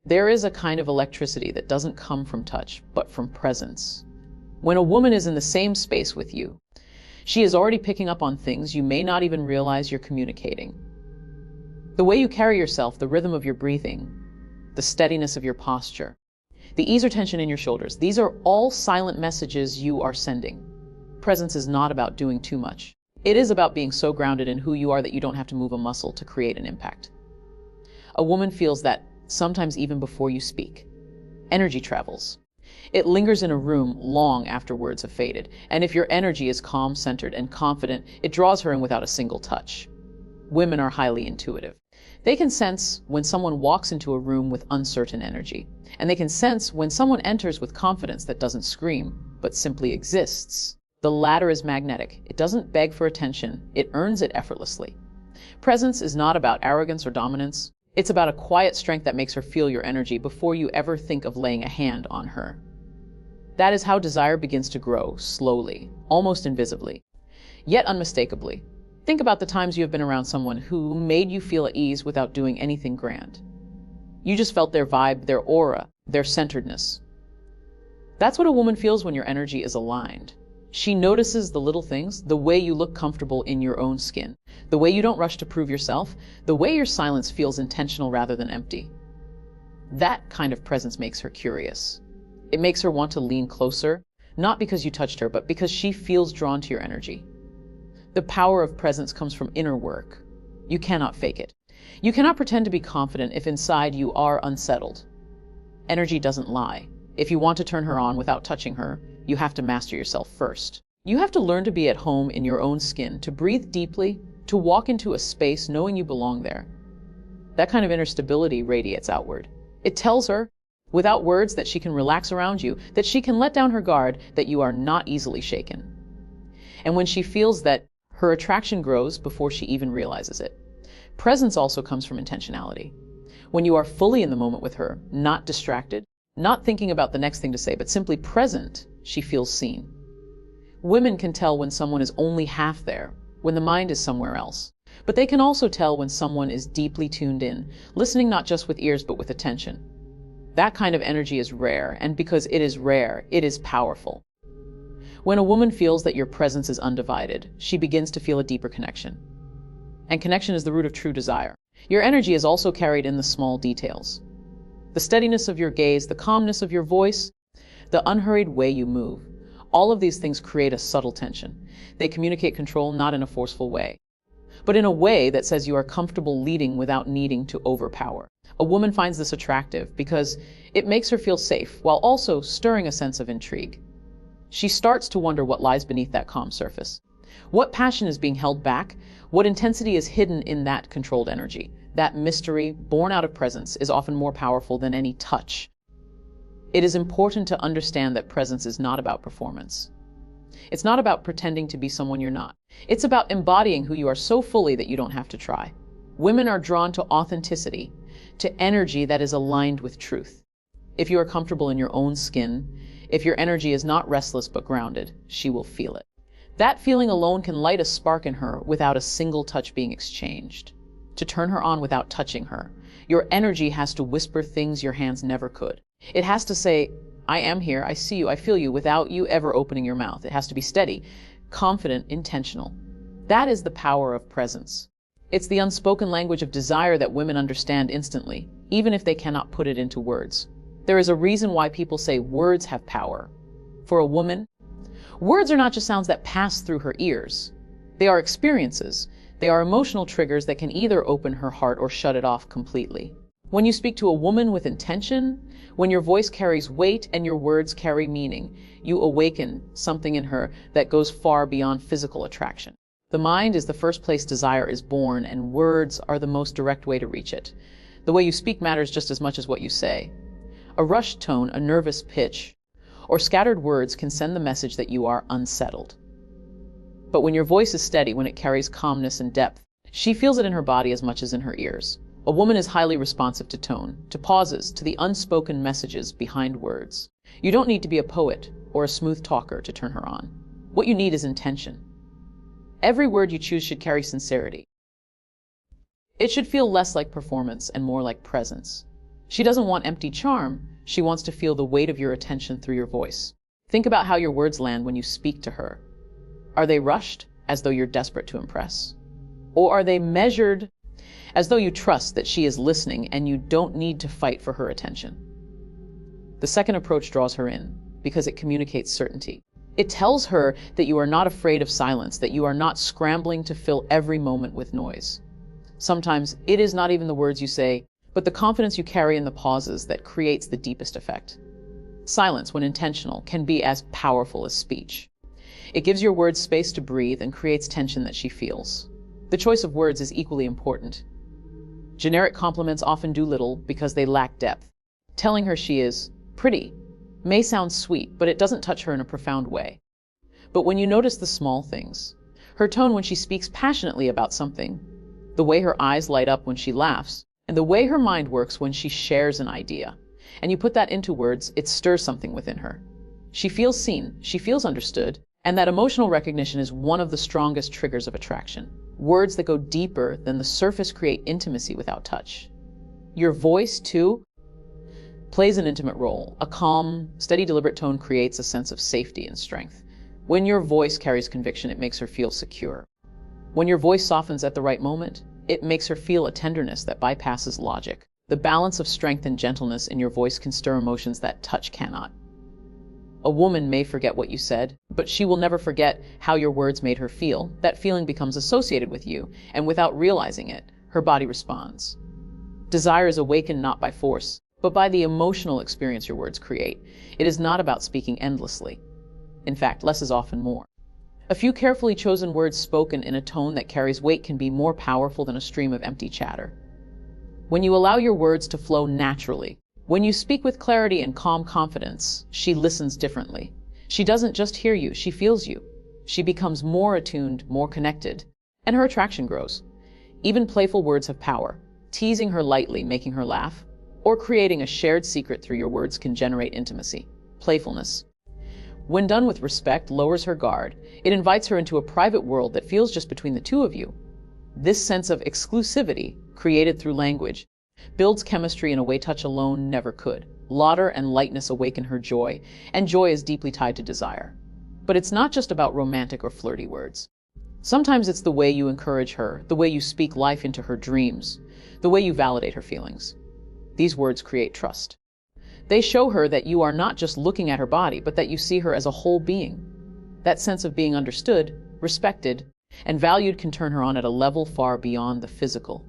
There is a kind of electricity that doesn't come from touch, but from presence. When a woman is in the same space with you, she is already picking up on things you may not even realize you're communicating. The way you carry yourself, the rhythm of your breathing, the steadiness of your posture, the ease or tension in your shoulders, these are all silent messages you are sending. Presence is not about doing too much. It is about being so grounded in who you are that you don't have to move a muscle to create an impact. A woman feels that sometimes even before you speak. Energy travels. It lingers in a room long after words have faded, and if your energy is calm, centered, and confident, it draws her in without a single touch. Women are highly intuitive. They can sense when someone walks into a room with uncertain energy, and they can sense when someone enters with confidence that doesn't scream, but simply exists. The latter is magnetic. It doesn't beg for attention. It earns it effortlessly. Presence is not about arrogance or dominance. It's about a quiet strength that makes her feel your energy before you ever think of laying a hand on her. That is how desire begins to grow, slowly, almost invisibly, yet unmistakably. Think about the times you have been around someone who made you feel at ease without doing anything grand. You just felt their vibe, their aura, their centeredness. That's what a woman feels when your energy is aligned. She notices the little things, the way you look comfortable in your own skin, the way you don't rush to prove yourself, the way your silence feels intentional rather than empty. That kind of presence makes her curious. It makes her want to lean closer, not because you touched her, but because she feels drawn to your energy. The power of presence comes from inner work. You cannot fake it. You cannot pretend to be confident if inside you are unsettled. Energy doesn't lie. If you want to turn her on without touching her, you have to master yourself first. You have to learn to be at home in your own skin, to breathe deeply, to walk into a space knowing you belong there. That kind of inner stability radiates outward. It tells her, without words, that she can relax around you, that she can let down her guard, that you are not easily shaken. And when she feels that, her attraction grows before she even realizes it. Presence also comes from intentionality. When you are fully in the moment with her, not distracted, not thinking about the next thing to say, but simply present, she feels seen. Women can tell when someone is only half there, when the mind is somewhere else. But they can also tell when someone is deeply tuned in, listening not just with ears but with attention. That kind of energy is rare, and because it is rare, it is powerful. When a woman feels that your presence is undivided, she begins to feel a deeper connection. And connection is the root of true desire. Your energy is also carried in the small details. The steadiness of your gaze, the calmness of your voice, the unhurried way you move. All of these things create a subtle tension. They communicate control not in a forceful way, but in a way that says you are comfortable leading without needing to overpower. A woman finds this attractive because it makes her feel safe while also stirring a sense of intrigue. She starts to wonder what lies beneath that calm surface. What passion is being held back? What intensity is hidden in that controlled energy? That mystery, born out of presence, is often more powerful than any touch. It is important to understand that presence is not about performance. It's not about pretending to be someone you're not. It's about embodying who you are so fully that you don't have to try. Women are drawn to authenticity, to energy that is aligned with truth. If you are comfortable in your own skin, if your energy is not restless but grounded, she will feel it. That feeling alone can light a spark in her without a single touch being exchanged. To turn her on without touching her, your energy has to whisper things your hands never could. It has to say, I am here, I see you, I feel you, without you ever opening your mouth. It has to be steady, confident, intentional. That is the power of presence. It's the unspoken language of desire that women understand instantly, even if they cannot put it into words. There is a reason why people say words have power. For a woman, words are not just sounds that pass through her ears. They are experiences. They are emotional triggers that can either open her heart or shut it off completely. When you speak to a woman with intention, when your voice carries weight and your words carry meaning, you awaken something in her that goes far beyond physical attraction. The mind is the first place desire is born, and words are the most direct way to reach it. The way you speak matters just as much as what you say. A rushed tone, a nervous pitch, or scattered words can send the message that you are unsettled. But when your voice is steady, when it carries calmness and depth, she feels it in her body as much as in her ears. A woman is highly responsive to tone, to pauses, to the unspoken messages behind words. You don't need to be a poet or a smooth talker to turn her on. What you need is intention. Every word you choose should carry sincerity. It should feel less like performance and more like presence. She doesn't want empty charm. She wants to feel the weight of your attention through your voice. Think about how your words land when you speak to her. Are they rushed, as though you're desperate to impress? Or are they measured, as though you trust that she is listening and you don't need to fight for her attention? The second approach draws her in because it communicates certainty. It tells her that you are not afraid of silence, that you are not scrambling to fill every moment with noise. Sometimes it is not even the words you say, but the confidence you carry in the pauses that creates the deepest effect. Silence, when intentional, can be as powerful as speech. It gives your words space to breathe and creates tension that she feels. The choice of words is equally important. Generic compliments often do little because they lack depth. Telling her she is pretty may sound sweet, but it doesn't touch her in a profound way. But when you notice the small things, her tone when she speaks passionately about something, the way her eyes light up when she laughs, and the way her mind works when she shares an idea, and you put that into words, it stirs something within her. She feels seen, she feels understood, and that emotional recognition is one of the strongest triggers of attraction. Words that go deeper than the surface create intimacy without touch. Your voice, too, plays an intimate role. A calm, steady, deliberate tone creates a sense of safety and strength. When your voice carries conviction, it makes her feel secure. When your voice softens at the right moment, it makes her feel a tenderness that bypasses logic. The balance of strength and gentleness in your voice can stir emotions that touch cannot. A woman may forget what you said, but she will never forget how your words made her feel. That feeling becomes associated with you, and without realizing it, her body responds. Desire is awakened not by force, but by the emotional experience your words create. It is not about speaking endlessly. In fact, less is often more. A few carefully chosen words spoken in a tone that carries weight can be more powerful than a stream of empty chatter. When you allow your words to flow naturally, when you speak with clarity and calm confidence, she listens differently. She doesn't just hear you, she feels you. She becomes more attuned, more connected, and her attraction grows. Even playful words have power. Teasing her lightly, making her laugh, or creating a shared secret through your words can generate intimacy. Playfulness, when done with respect, lowers her guard. It invites her into a private world that feels just between the two of you. This sense of exclusivity, created through language, builds chemistry in a way touch alone never could. Laughter and lightness awaken her joy, and joy is deeply tied to desire. But it's not just about romantic or flirty words. Sometimes it's the way you encourage her, the way you speak life into her dreams, the way you validate her feelings. These words create trust. They show her that you are not just looking at her body, but that you see her as a whole being. That sense of being understood, respected, and valued can turn her on at a level far beyond the physical.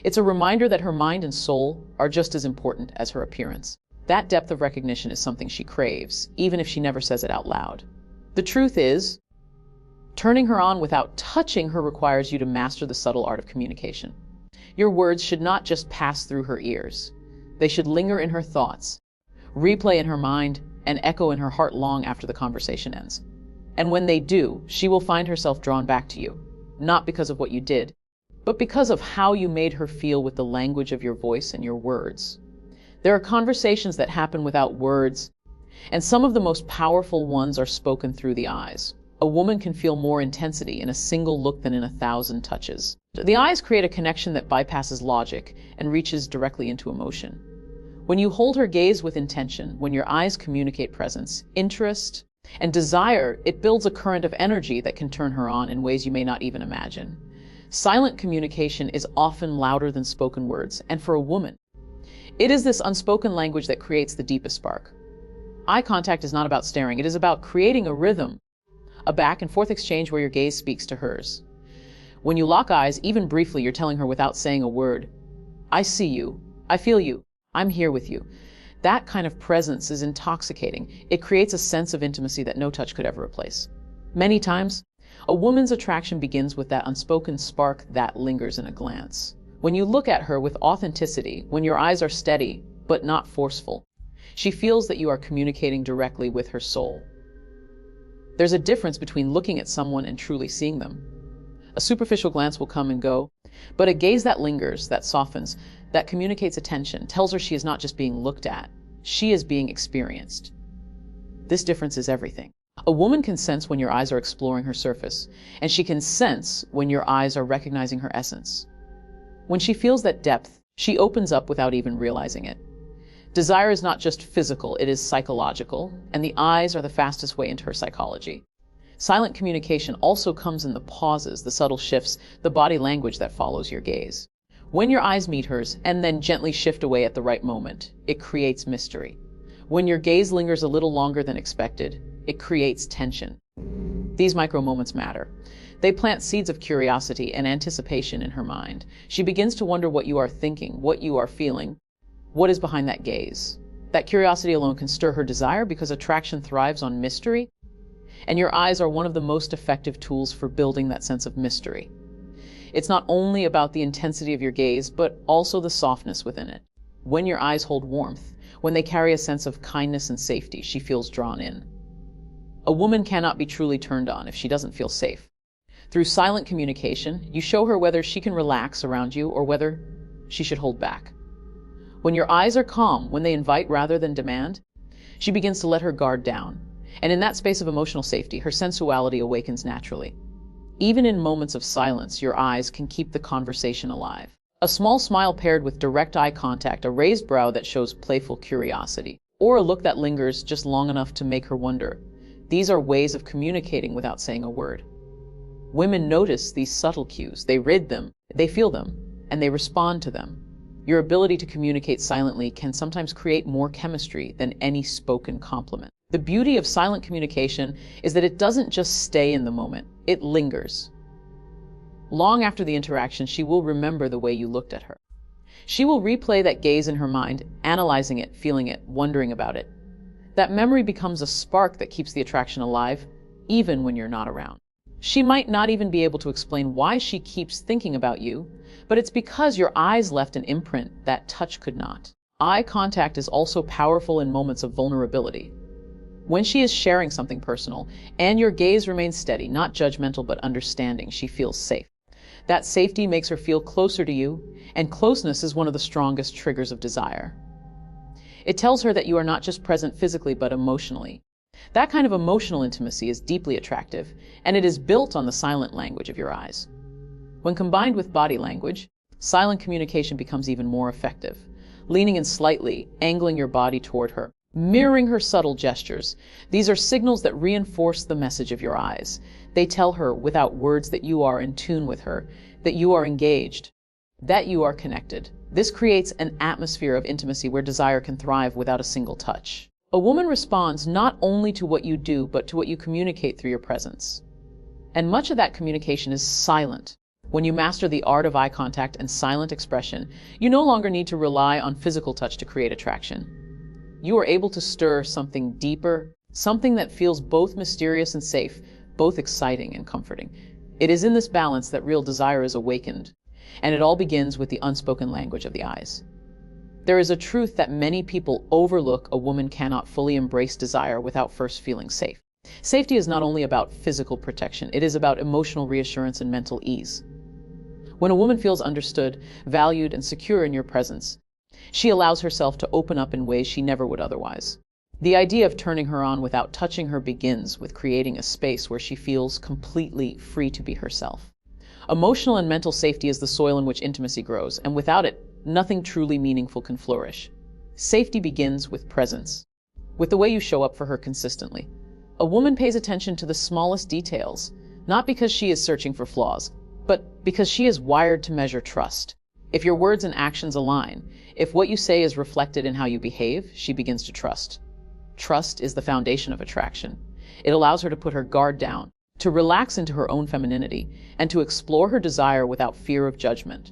It's a reminder that her mind and soul are just as important as her appearance. That depth of recognition is something she craves, even if she never says it out loud. The truth is, turning her on without touching her requires you to master the subtle art of communication. Your words should not just pass through her ears. They should linger in her thoughts, replay in her mind, and echo in her heart long after the conversation ends. And when they do, she will find herself drawn back to you, not because of what you did, but because of how you made her feel with the language of your voice and your words. There are conversations that happen without words, and some of the most powerful ones are spoken through the eyes. A woman can feel more intensity in a single look than in 1,000 touches. The eyes create a connection that bypasses logic and reaches directly into emotion. When you hold her gaze with intention, when your eyes communicate presence, interest, and desire, it builds a current of energy that can turn her on in ways you may not even imagine. Silent communication is often louder than spoken words, and for a woman, it is this unspoken language that creates the deepest spark. Eye contact is not about staring, it is about creating a rhythm, a back and forth exchange where your gaze speaks to hers. When you lock eyes, even briefly, you're telling her without saying a word, I see you, I feel you, I'm here with you. That kind of presence is intoxicating. It creates a sense of intimacy that no touch could ever replace. Many times, a woman's attraction begins with that unspoken spark that lingers in a glance. When you look at her with authenticity, when your eyes are steady but not forceful, she feels that you are communicating directly with her soul. There's a difference between looking at someone and truly seeing them. A superficial glance will come and go, but a gaze that lingers, that softens, that communicates attention, tells her she is not just being looked at, she is being experienced. This difference is everything. A woman can sense when your eyes are exploring her surface, and she can sense when your eyes are recognizing her essence. When she feels that depth, She opens up without even realizing it. Desire is not just physical, it is psychological, and the eyes are the fastest way into her psychology. Silent communication also comes in the pauses, the subtle shifts, the body language that follows your gaze. When your eyes meet hers and then gently shift away at the right moment, it creates mystery. When your gaze lingers a little longer than expected, it creates tension. These micro moments matter. They plant seeds of curiosity and anticipation in her mind. She begins to wonder what you are thinking, what you are feeling, what is behind that gaze. That curiosity alone can stir her desire because attraction thrives on mystery, and your eyes are one of the most effective tools for building that sense of mystery. It's not only about the intensity of your gaze, but also the softness within it. When your eyes hold warmth, when they carry a sense of kindness and safety, she feels drawn in. A woman cannot be truly turned on if she doesn't feel safe. Through silent communication, you show her whether she can relax around you or whether she should hold back. When your eyes are calm, when they invite rather than demand, she begins to let her guard down. And in that space of emotional safety, her sensuality awakens naturally. Even in moments of silence, your eyes can keep the conversation alive. A small smile paired with direct eye contact, a raised brow that shows playful curiosity, or a look that lingers just long enough to make her wonder. These are ways of communicating without saying a word. Women notice these subtle cues. They read them, they feel them, and they respond to them. Your ability to communicate silently can sometimes create more chemistry than any spoken compliment. The beauty of silent communication is that it doesn't just stay in the moment, it lingers. Long after the interaction, she will remember the way you looked at her. She will replay that gaze in her mind, analyzing it, feeling it, wondering about it. That memory becomes a spark that keeps the attraction alive, even when you're not around. She might not even be able to explain why she keeps thinking about you, but it's because your eyes left an imprint that touch could not. Eye contact is also powerful in moments of vulnerability. When she is sharing something personal, and your gaze remains steady, not judgmental but understanding, she feels safe. That safety makes her feel closer to you, and closeness is one of the strongest triggers of desire. It tells her that you are not just present physically but emotionally. That kind of emotional intimacy is deeply attractive, and it is built on the silent language of your eyes. When combined with body language, silent communication becomes even more effective. Leaning in slightly, angling your body toward her, mirroring her subtle gestures. These are signals that reinforce the message of your eyes. They tell her without words that you are in tune with her, that you are engaged, that you are connected. This creates an atmosphere of intimacy where desire can thrive without a single touch. A woman responds not only to what you do, but to what you communicate through your presence. And much of that communication is silent. When you master the art of eye contact and silent expression, you no longer need to rely on physical touch to create attraction. You are able to stir something deeper, something that feels both mysterious and safe, both exciting and comforting. It is in this balance that real desire is awakened, and it all begins with the unspoken language of the eyes. There is a truth that many people overlook: a woman cannot fully embrace desire without first feeling safe. Safety is not only about physical protection, it is about emotional reassurance and mental ease. When a woman feels understood, valued, and secure in your presence, she allows herself to open up in ways she never would otherwise. The idea of turning her on without touching her begins with creating a space where she feels completely free to be herself. Emotional and mental safety is the soil in which intimacy grows, and without it, nothing truly meaningful can flourish. Safety begins with presence, with the way you show up for her consistently. A woman pays attention to the smallest details, not because she is searching for flaws, but because she is wired to measure trust. If your words and actions align, if what you say is reflected in how you behave, she begins to trust. Trust is the foundation of attraction. It allows her to put her guard down, to relax into her own femininity, and to explore her desire without fear of judgment.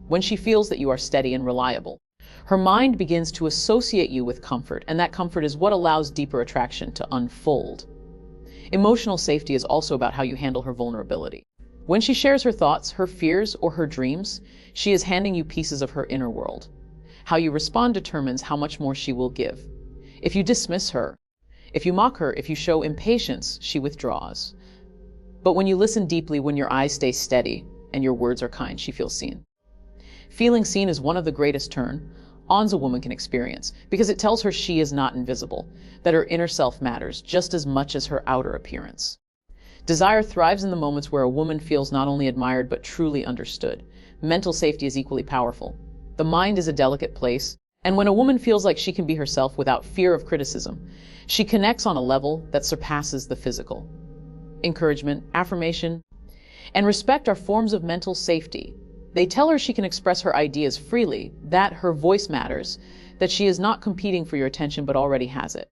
When she feels that you are steady and reliable, her mind begins to associate you with comfort, and that comfort is what allows deeper attraction to unfold. Emotional safety is also about how you handle her vulnerability. When she shares her thoughts, her fears, or her dreams, she is handing you pieces of her inner world. How you respond determines how much more she will give. If you dismiss her, if you mock her, if you show impatience, she withdraws. But when you listen deeply, when your eyes stay steady and your words are kind, she feels seen. Feeling seen is one of the greatest turn-ons a woman can experience, because it tells her she is not invisible, that her inner self matters just as much as her outer appearance. Desire thrives in the moments where a woman feels not only admired but truly understood. Mental safety is equally powerful. The mind is a delicate place, and when a woman feels like she can be herself without fear of criticism, she connects on a level that surpasses the physical. Encouragement, affirmation, and respect are forms of mental safety. They tell her she can express her ideas freely, that her voice matters, that she is not competing for your attention but already has it.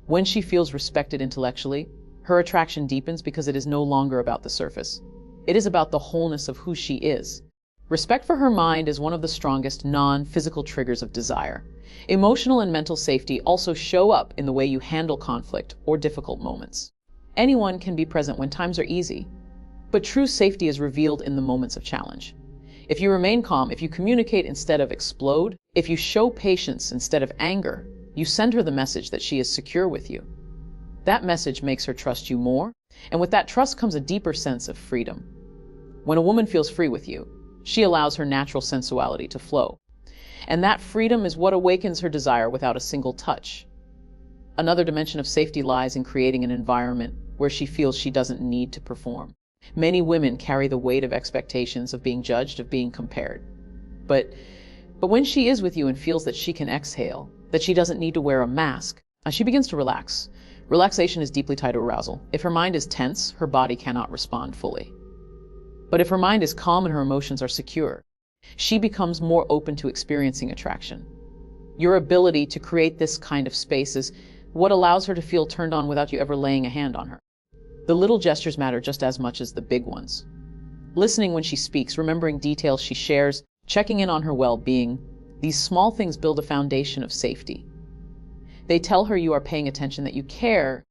When she feels respected intellectually, her attraction deepens because it is no longer about the surface. It is about the wholeness of who she is. Respect for her mind is one of the strongest non-physical triggers of desire. Emotional and mental safety also show up in the way you handle conflict or difficult moments. Anyone can be present when times are easy, but true safety is revealed in the moments of challenge. If you remain calm, if you communicate instead of explode, if you show patience instead of anger, you send her the message that she is secure with you. That message makes her trust you more, and with that trust comes a deeper sense of freedom. When a woman feels free with you, she allows her natural sensuality to flow. And that freedom is what awakens her desire without a single touch. Another dimension of safety lies in creating an environment where she feels she doesn't need to perform. Many women carry the weight of expectations of being judged, of being compared. But when she is with you and feels that she can exhale, that she doesn't need to wear a mask, she begins to relax. Relaxation is deeply tied to arousal. If her mind is tense, her body cannot respond fully. But if her mind is calm and her emotions are secure, she becomes more open to experiencing attraction. Your ability to create this kind of space is what allows her to feel turned on without you ever laying a hand on her. The little gestures matter just as much as the big ones. Listening when she speaks, remembering details she shares, checking in on her well-being, these small things build a foundation of safety. They tell her you are paying attention, that you care,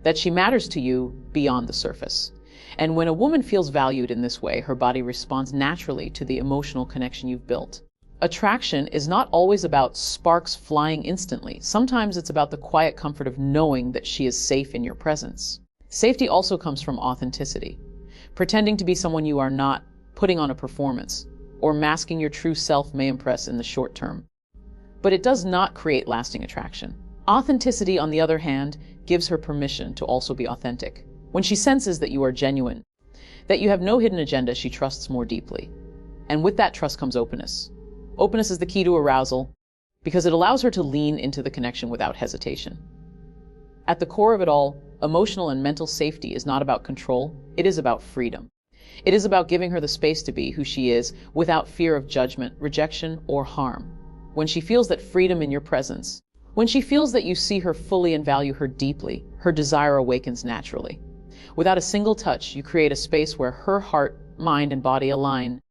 that she matters to you beyond the surface. And when a woman feels valued in this way, her body responds naturally to the emotional connection you've built. Attraction is not always about sparks flying instantly. Sometimes it's about the quiet comfort of knowing that she is safe in your presence. Safety also comes from authenticity. Pretending to be someone you are not, putting on a performance, or masking your true self may impress in the short term. But it does not create lasting attraction. Authenticity, on the other hand, gives her permission to also be authentic. When she senses that you are genuine, that you have no hidden agenda, she trusts more deeply. And with that trust comes openness. Openness is the key to arousal because it allows her to lean into the connection without hesitation. At the core of it all, emotional and mental safety is not about control, it is about freedom. It is about giving her the space to be who she is without fear of judgment, rejection, or harm. When she feels that freedom in your presence, when she feels that you see her fully and value her deeply, her desire awakens naturally. Without a single touch, you create a space where her heart, mind, and body align.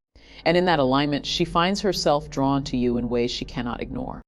And in that alignment, she finds herself drawn to you in ways she cannot ignore.